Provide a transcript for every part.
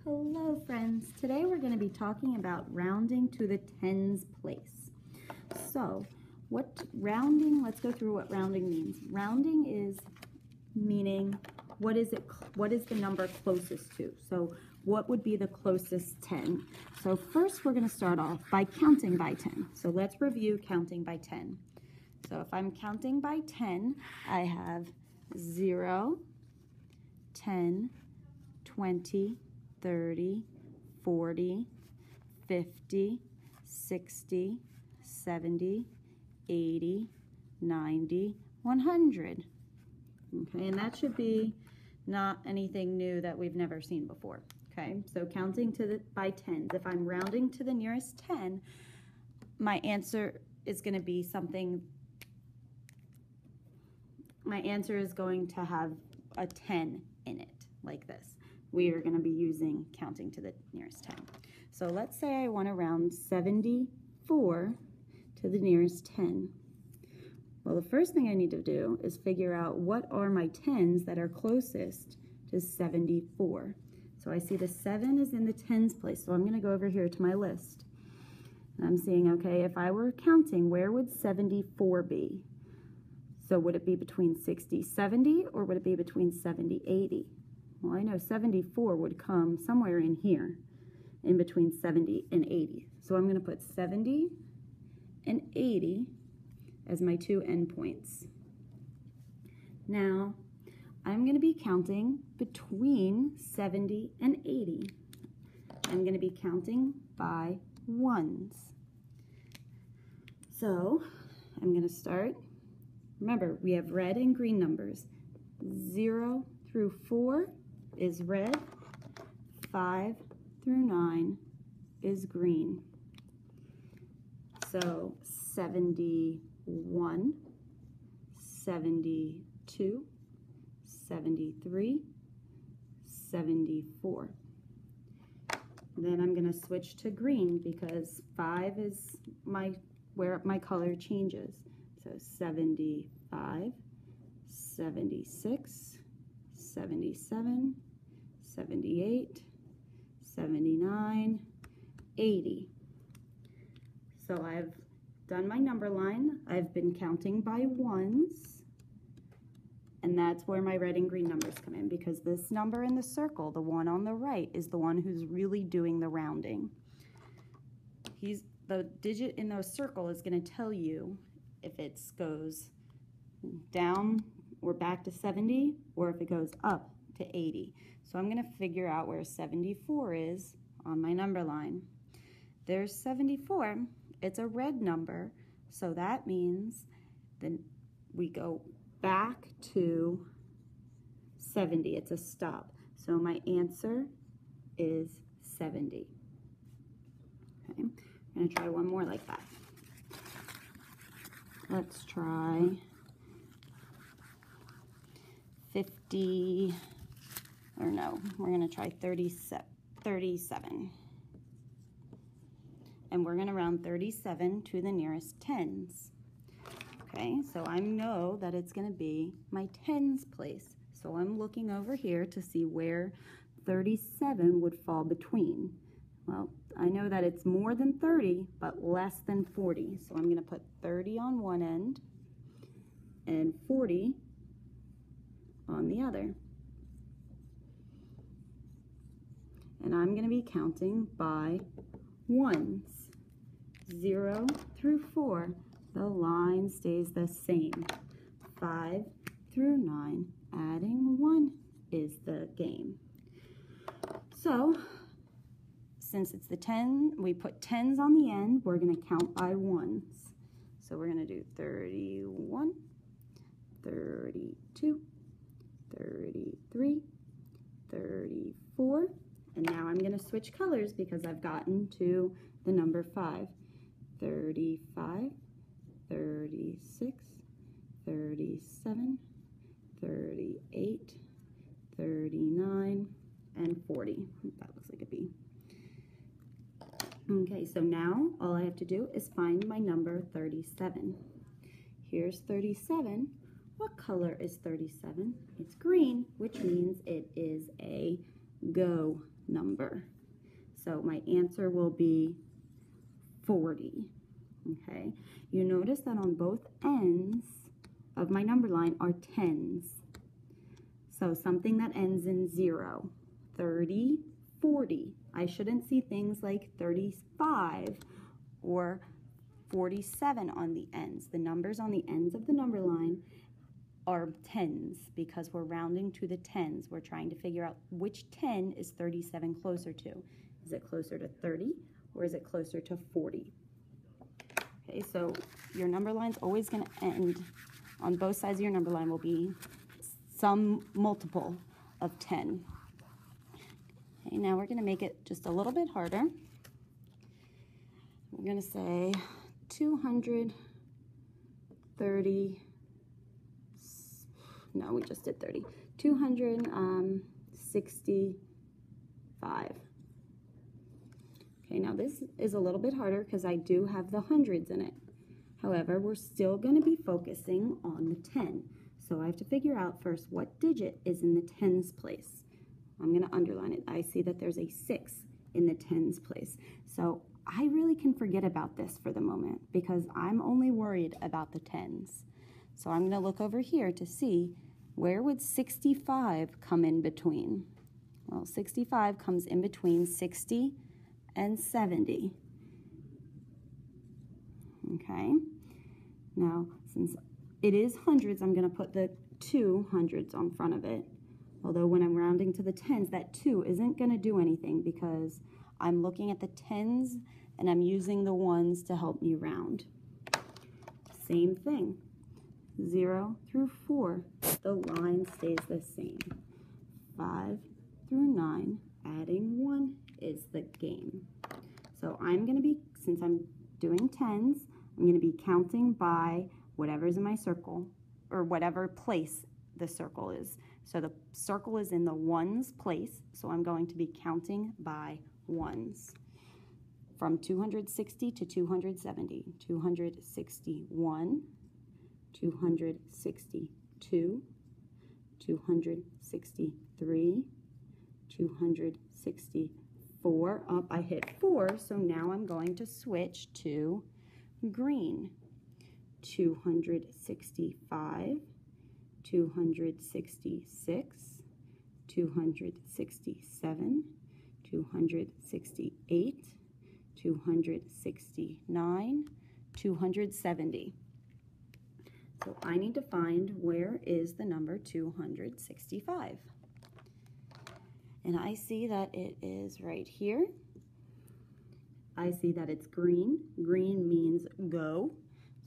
Hello friends, today we're going to be talking about rounding to the tens place. So let's go through what rounding means. Rounding is meaning what is the number closest to? So what would be the closest 10? So first we're going to start off by counting by 10. So let's review counting by 10. So if I'm counting by 10, I have 0, 10, 20, 30, 40, 50, 60, 70, 80, 90, 100. Okay, and that should be not anything new that we've never seen before. Okay, so counting by tens. If I'm rounding to the nearest 10, my answer is going to be something. My answer is going to have a 10 in it, like this. We are going to be using counting to the nearest 10. So let's say I want to round 74 to the nearest 10. Well, the first thing I need to do is figure out what are my tens that are closest to 74. So I see the 7 is in the tens place, so I'm going to go over here to my list. And I'm seeing, okay, if I were counting, where would 74 be? So would it be between 60, 70, or would it be between 70, 80? Well, I know 74 would come somewhere in here, in between 70 and 80. So I'm going to put 70 and 80 as my two endpoints. Now, I'm going to be counting between 70 and 80. I'm going to be counting by ones. So I'm going to start. Remember, we have red and green numbers. 0 through 4 is red, 5 through 9 is green. So 71, 72, 73, 74. Then I'm going to switch to green because 5 is where my color changes. So 75, 76, 77, 78, 79, 80. So I've done my number line. I've been counting by ones, and that's where my red and green numbers come in, because this number in the circle, the one on the right, is the one who's really doing the rounding. The digit in the circle is going to tell you if it goes down or back to 70, or if it goes up to 80. So I'm going to figure out where 74 is on my number line. There's 74. It's a red number, so that means then we go back to 70. It's a stop. So my answer is 70. Okay, I'm going to try one more like that. Let's try 50, or no, we're going to try 37. And we're going to round 37 to the nearest tens. Okay, so I know that it's going to be my tens place. So I'm looking over here to see where 37 would fall between. Well, I know that it's more than 30, but less than 40. So I'm going to put 30 on one end and 40 on the other. And I'm going to be counting by ones. 0 through 4, the line stays the same. 5 through 9, adding 1 is the game. So, since it's the 10, we put tens on the end, we're going to count by ones. So we're going to do 31, 32, 33, 34, and now I'm going to switch colors because I've gotten to the number 5. 35, 36, 37, 38, 39, and 40. That looks like a B. Okay, so now all I have to do is find my number 37. Here's 37. What color is 37? It's green, which means it is a go number. So my answer will be 40. Okay, you notice that on both ends of my number line are tens. So something that ends in 0, 30, 40. I shouldn't see things like 35 or 47 on the ends. The numbers on the ends of the number line are tens because we're rounding to the tens. We're trying to figure out which 10 is 37 closer to. Is it closer to 30 or is it closer to 40? Okay, so your number line's always going to end on both sides of your number line will be some multiple of 10. Okay, now we're going to make it just a little bit harder. We're going to say 230, no, we just did 30, 265. Okay, now this is a little bit harder because I do have the hundreds in it. However, we're still going to be focusing on the 10. So I have to figure out first what digit is in the tens place. I'm going to underline it. I see that there's a 6 in the tens place. So I really can forget about this for the moment because I'm only worried about the tens. So I'm going to look over here to see where would 65 come in between. Well, 65 comes in between 60 and 70. Okay, now since it is hundreds, I'm going to put the 2 hundreds on front of it. Although when I'm rounding to the tens, that 2 isn't going to do anything because I'm looking at the tens and I'm using the ones to help me round. Same thing, 0 through 4, the line stays the same. 5 through 9, adding 1 is the game. So I'm going to be, since I'm doing tens, I'm going to be counting by whatever's in my circle, or whatever place the circle is. So the circle is in the ones place, so I'm going to be counting by ones. From 260 to 270, 261, 262, 263, 264. Up, I hit 4, so now I'm going to switch to green. 265, 266, 267, 268, 269, 270. So I need to find where is the number 265. And I see that it is right here. I see that it's green. Green means go.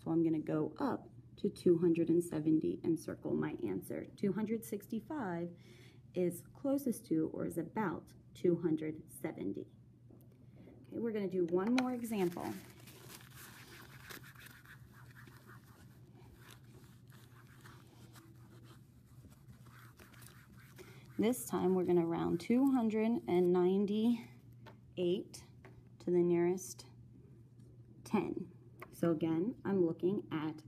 So I'm going to go up to 270 and circle my answer. 265 is closest to or is about 270. Okay, we're going to do one more example. This time we're going to round 298 to the nearest 10. So again, I'm looking at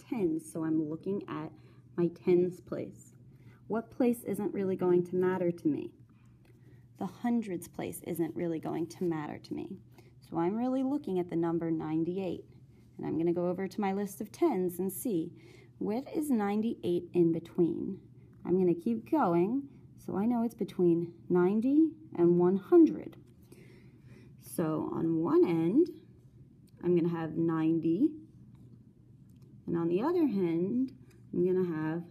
tens, so I'm looking at my tens place. What place isn't really going to matter to me? The hundreds place isn't really going to matter to me. So I'm really looking at the number 98. And I'm going to go over to my list of tens and see what is 98 in between. I'm going to keep going, so I know it's between 90 and 100. So on one end, I'm going to have 90, and on the other end, I'm going to have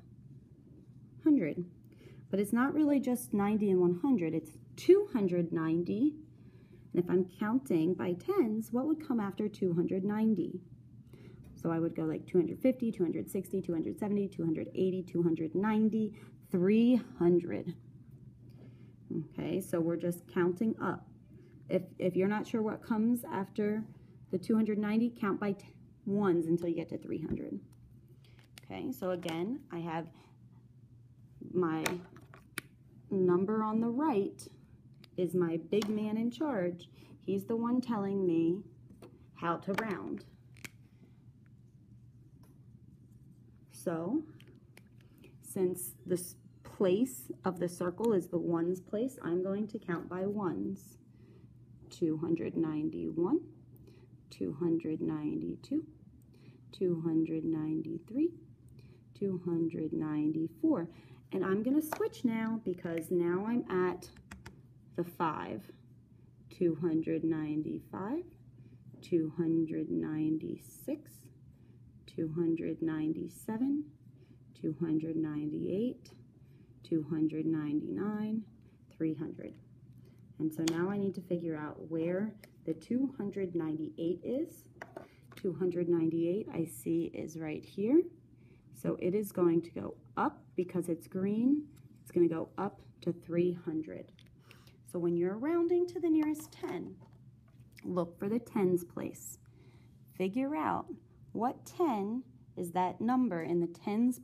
100. But it's not really just 90 and 100, it's 290. And if I'm counting by tens, what would come after 290? So I would go like 250, 260, 270, 280, 290, 300. Okay, so we're just counting up. If you're not sure what comes after the 290, count by ones until you get to 300. Okay, so again, I have my number on the right is my big man in charge. He's the one telling me how to round. So, since this place of the circle is the ones place, I'm going to count by ones. 291, 292, 293, 294. And I'm going to switch now because now I'm at the 5. 295, 296, 297, 298, 299, 300. And so now I need to figure out where the 298 is. 298 I see is right here. So it is going to go up because it's green. It's going to go up to 300. So when you're rounding to the nearest 10, look for the tens place. Figure out what 10 is that number in the tens place.